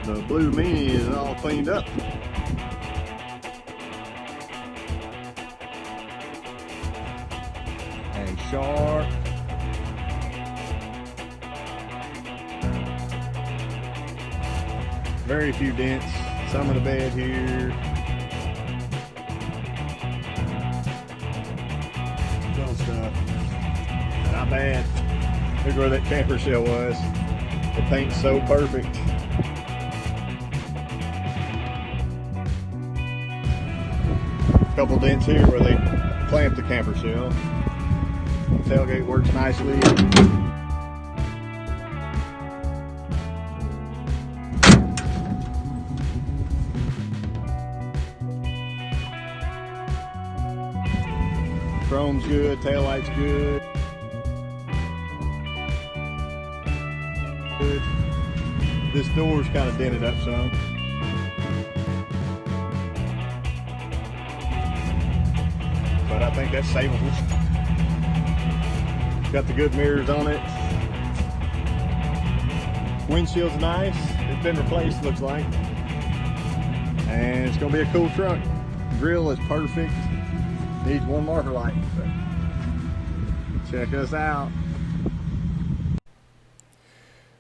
The blue Mini is all cleaned up. And sharp. Very few dents. Some of the bed here. Little stuff. Not bad. Look where that camper shell was. The paint's so perfect. Couple dents here where they clamped the camper shell. Tailgate works nicely. Chrome's good, taillight's good. This door's kind of dented up some. But I think that's savable. Got the good mirrors on it. Windshield's nice. It's been replaced, looks like. And it's gonna be a cool truck. Grill is perfect. Needs one marker light. So check us out.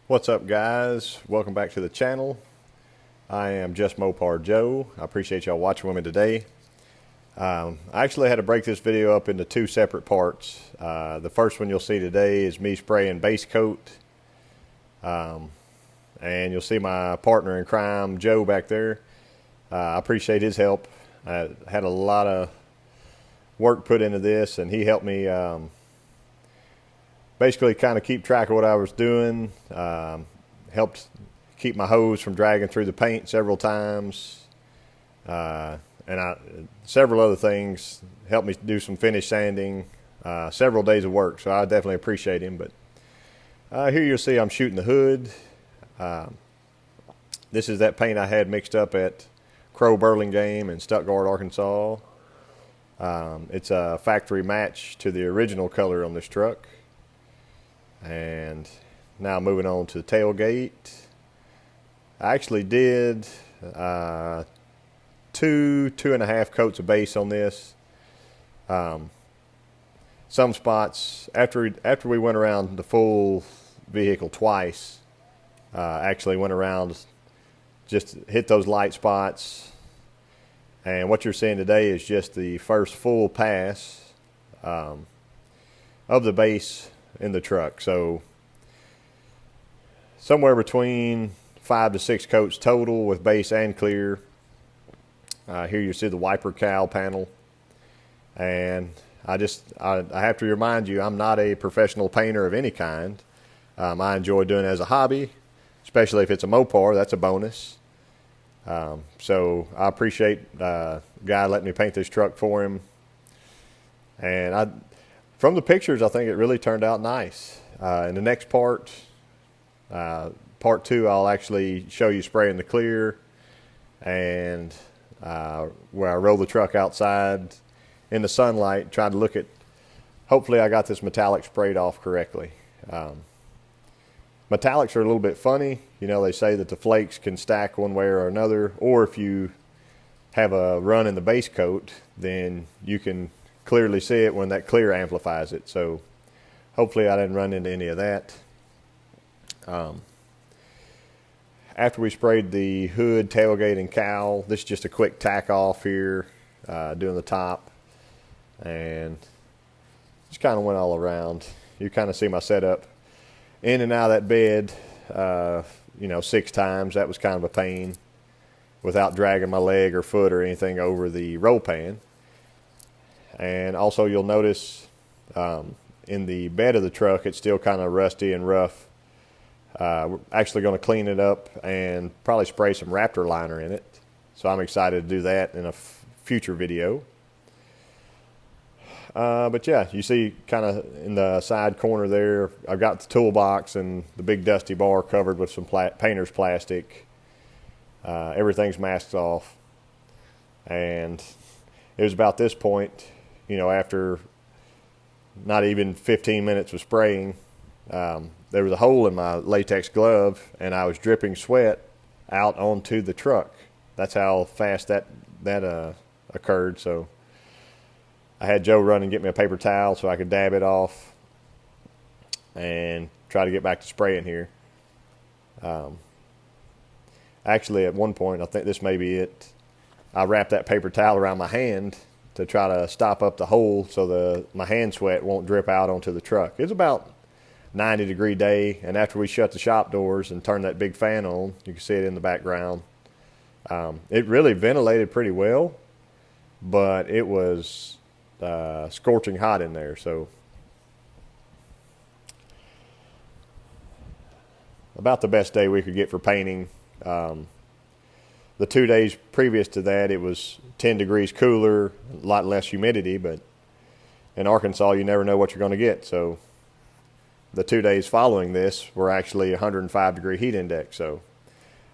What's up, guys? Welcome back to the channel. I am Just Mopar Joe. I appreciate y'all watching with me today. I actually had to break this video up into two separate parts. The first one you'll see today is me spraying base coat. And you'll see my partner in crime, Joe, back there. I appreciate his help. I had a lot of work put into this, and he helped me basically kind of keep track of what I was doing. Helped keep my hose from dragging through the paint several times. And several other things. Helped me do some finish sanding. Several days of work, so I definitely appreciate him. But here you'll see I'm shooting the hood. This is that paint I had mixed up at Crow Burlingame in Stuttgart, Arkansas. It's a factory match to the original color on this truck. And now moving on to the tailgate. I actually did 2.5 coats of base on this. Some spots after we went around the full vehicle twice, actually went around, just hit those light spots. And what you're seeing today is just the first full pass of the base in the truck. So somewhere between 5 to 6 coats total with base and clear. Here you see the wiper cowl panel. And I have to remind you, I'm not a professional painter of any kind. I enjoy doing it as a hobby, especially if it's a Mopar. That's a bonus. So I appreciate a guy letting me paint this truck for him. And from the pictures, I think it really turned out nice. In the next part, part 2, I'll actually show you spraying the clear and where I roll the truck outside in the sunlight, trying to look at, hopefully I got this metallic sprayed off correctly. Metallics are a little bit funny. You know, they say that the flakes can stack one way or another, or if you have a run in the base coat, then you can clearly see it when that clear amplifies it. So hopefully I didn't run into any of that. After we sprayed the hood, tailgate, and cowl, this is just a quick tack off here, doing the top, and just kind of went all around. You kind of see my setup in and out of that bed, 6 times. That was kind of a pain without dragging my leg or foot or anything over the roll pan. And also you'll notice in the bed of the truck, it's still kind of rusty and rough. We're actually going to clean it up and probably spray some Raptor liner in it. So I'm excited to do that in a future video. But yeah, you see kind of in the side corner there, I've got the toolbox and the big dusty bar covered with some painter's plastic. Everything's masked off. And it was about this point, after not even 15 minutes of spraying, there was a hole in my latex glove and I was dripping sweat out onto the truck. That's how fast that occurred. So I had Joe run and get me a paper towel so I could dab it off and try to get back to spraying here. Actually, at one point, I think this may be it, I wrapped that paper towel around my hand to try to stop up the hole so my hand sweat won't drip out onto the truck. It was about 90-degree day, and after we shut the shop doors and turned that big fan on, you can see it in the background. It really ventilated pretty well, but it was scorching hot in there. So about the best day we could get for painting. The 2 days previous to that, it was 10 degrees cooler, a lot less humidity, but in Arkansas, you never know what you're going to get. So the 2 days following this were actually 105-degree heat index. So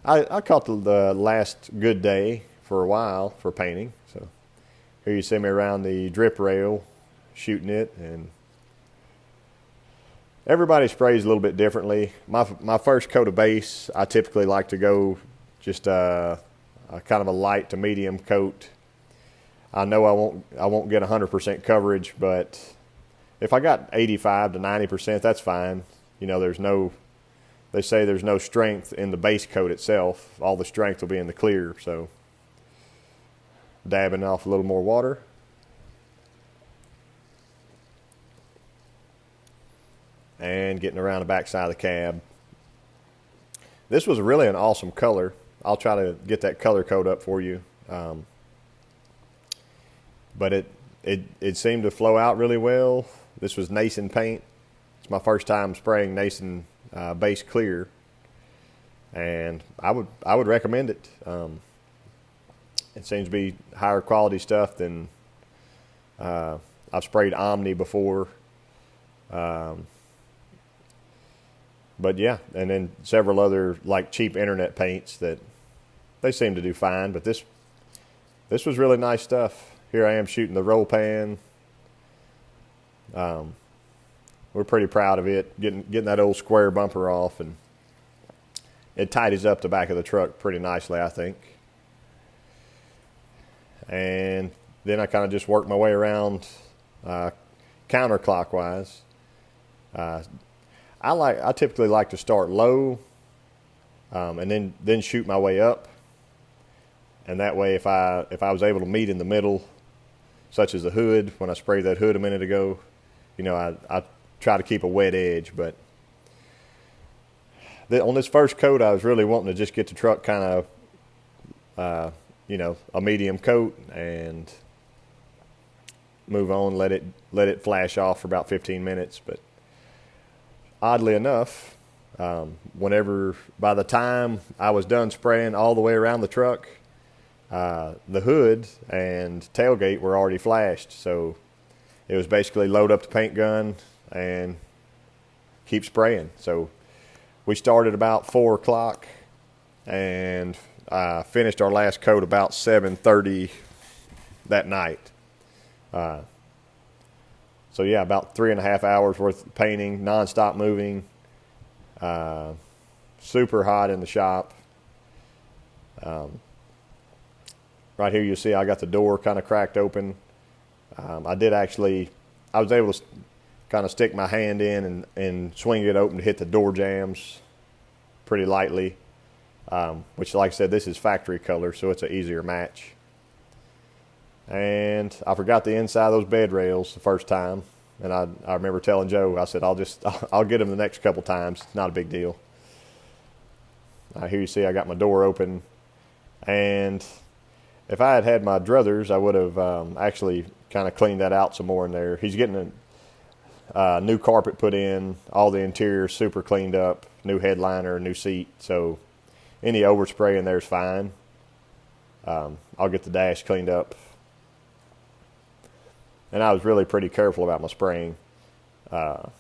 I caught the last good day for a while for painting. So here you see me around the drip rail shooting it, and everybody sprays a little bit differently. My first coat of base, I typically like to go just a kind of a light to medium coat. I know I won't get 100% coverage, but if I got 85 to 90%, that's fine. You know, they say there's no strength in the base coat itself. All the strength will be in the clear. So dabbing off a little more water. And getting around the back side of the cab. This was really an awesome color. I'll try to get that color code up for you. But it seemed to flow out really well. This was Nason paint. It's my first time spraying Nason base clear, and I would recommend it. It seems to be higher quality stuff than I've sprayed Omni before. But yeah, and then several other like cheap internet paints that they seem to do fine. But this was really nice stuff. Here I am shooting the roll pan. We're pretty proud of it, getting that old square bumper off, and it tidies up the back of the truck pretty nicely, I think. And then I kind of just work my way around counterclockwise. I typically like to start low and then shoot my way up. And that way, if I was able to meet in the middle, such as the hood, when I sprayed that hood a minute ago, you know, I try to keep a wet edge. But on this first coat, I was really wanting to just get the truck kind of, you know, a medium coat and move on, let it flash off for about 15 minutes. But oddly enough, by the time I was done spraying all the way around the truck, the hood and tailgate were already flashed. So it was basically load up the paint gun and keep spraying. So we started about 4 o'clock and finished our last coat about 7:30 that night. So yeah, about 3.5 hours worth of painting, nonstop moving, super hot in the shop. Right here you see I got the door kind of cracked open. I was able to kind of stick my hand in and swing it open to hit the door jambs pretty lightly, which, like I said, this is factory color, so it's an easier match. And I forgot the inside of those bed rails the first time, and I remember telling Joe, I said, I'll get them the next couple times. It's not a big deal. Here you see I got my door open, and if I had had my druthers, I would have actually kind of cleaned that out some more in there. He's getting a new carpet put in, all the interior super cleaned up, new headliner, new seat. So any overspray in there is fine. I'll get the dash cleaned up. And I was really pretty careful about my spraying. But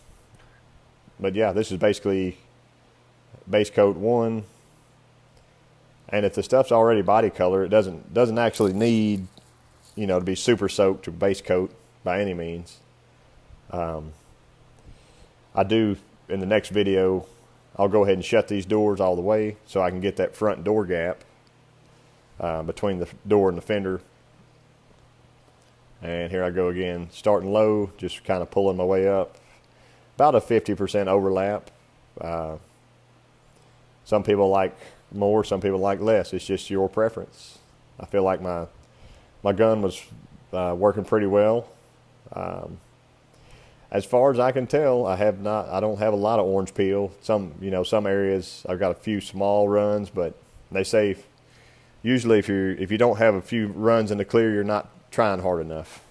yeah, this is basically base coat 1. And if the stuff's already body color, it doesn't actually need, you know, to be super soaked to base coat by any means. I do, in the next video, I'll go ahead and shut these doors all the way so I can get that front door gap between the door and the fender. And here I go again, starting low, just kind of pulling my way up. About a 50% overlap. Some people like more, some people like less. It's just your preference. I feel like my gun was working pretty well. As far as I can tell, I don't have a lot of orange peel. Some areas I've got a few small runs, but they say usually if you don't have a few runs in the clear, you're not trying hard enough.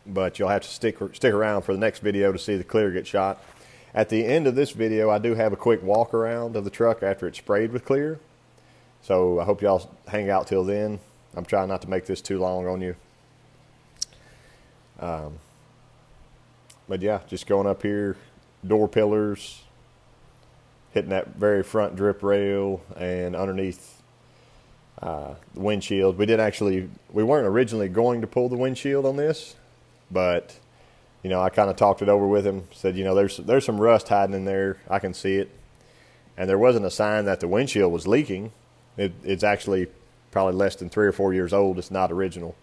But you'll have to stick around for the next video to see the clear get shot. At the end of this video, I do have a quick walk around of the truck after it's sprayed with clear. So I hope y'all hang out till then. I'm trying not to make this too long on you. But yeah, just going up here, door pillars, hitting that very front drip rail and underneath the windshield. We weren't originally going to pull the windshield on this, but I kind of talked it over with him, said, there's some rust hiding in there. I can see it. And there wasn't a sign that the windshield was leaking. It's actually probably less than 3 or 4 years old. It's not original.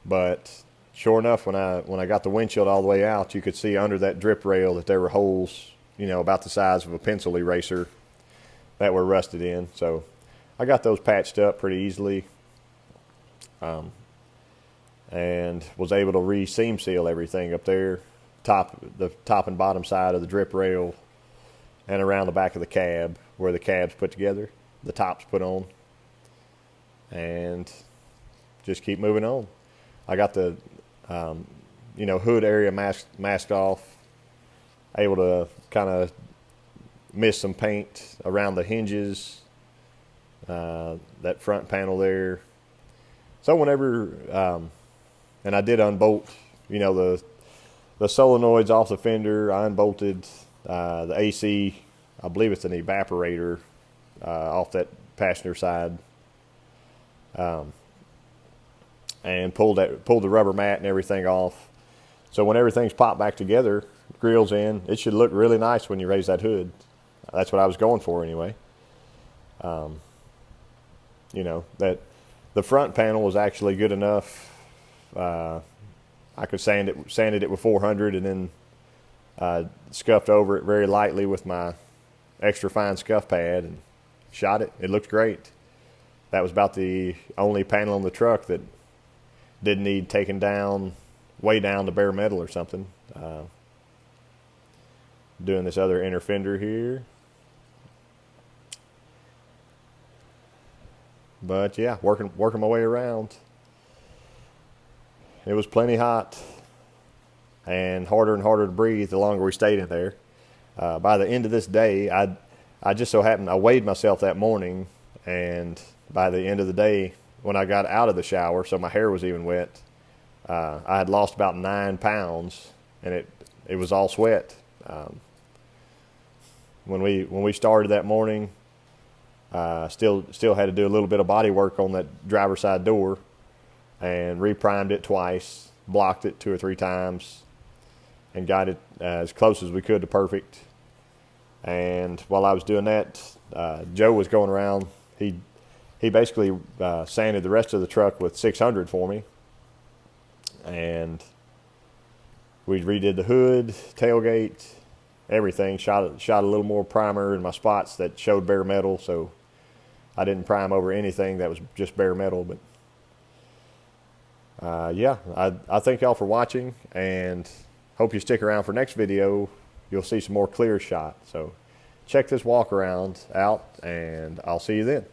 But sure enough, when I got the windshield all the way out, you could see under that drip rail that there were holes, about the size of a pencil eraser that were rusted in. So I got those patched up pretty easily. And was able to re-seam seal everything up there, the top and bottom side of the drip rail and around the back of the cab where the cab's put together, the top's put on, and just keep moving on. I got the hood area masked off, able to kind of miss some paint around the hinges, that front panel there. So whenever and I did unbolt, the solenoids off the fender. I unbolted the AC, I believe it's an evaporator, off that passenger side, and pulled the rubber mat and everything off. So when everything's popped back together, grill's in, it should look really nice when you raise that hood. That's what I was going for anyway. That the front panel was actually good enough. I could sanded it with 400 and then scuffed over it very lightly with my extra fine scuff pad and shot it. It looked great. That was about the only panel on the truck that didn't need taken down, way down to bare metal or something. Doing this other inner fender here. But yeah, working my way around. It was plenty hot and harder to breathe the longer we stayed in there. By the end of this day, I just so happened, I weighed myself that morning, and by the end of the day, when I got out of the shower, so my hair was even wet, I had lost about 9 pounds, and it was all sweat. When we started that morning, still had to do a little bit of body work on that driver's side door, and reprimed it twice, blocked it 2 or 3 times, and got it as close as we could to perfect. And while I was doing that, Joe was going around. He basically sanded the rest of the truck with 600 for me, and we redid the hood, tailgate, everything. Shot a little more primer in my spots that showed bare metal, so I didn't prime over anything that was just bare metal. But yeah, I thank y'all for watching, and hope you stick around for next video. You'll see some more clear shot. So check this walk around out, and I'll see you then.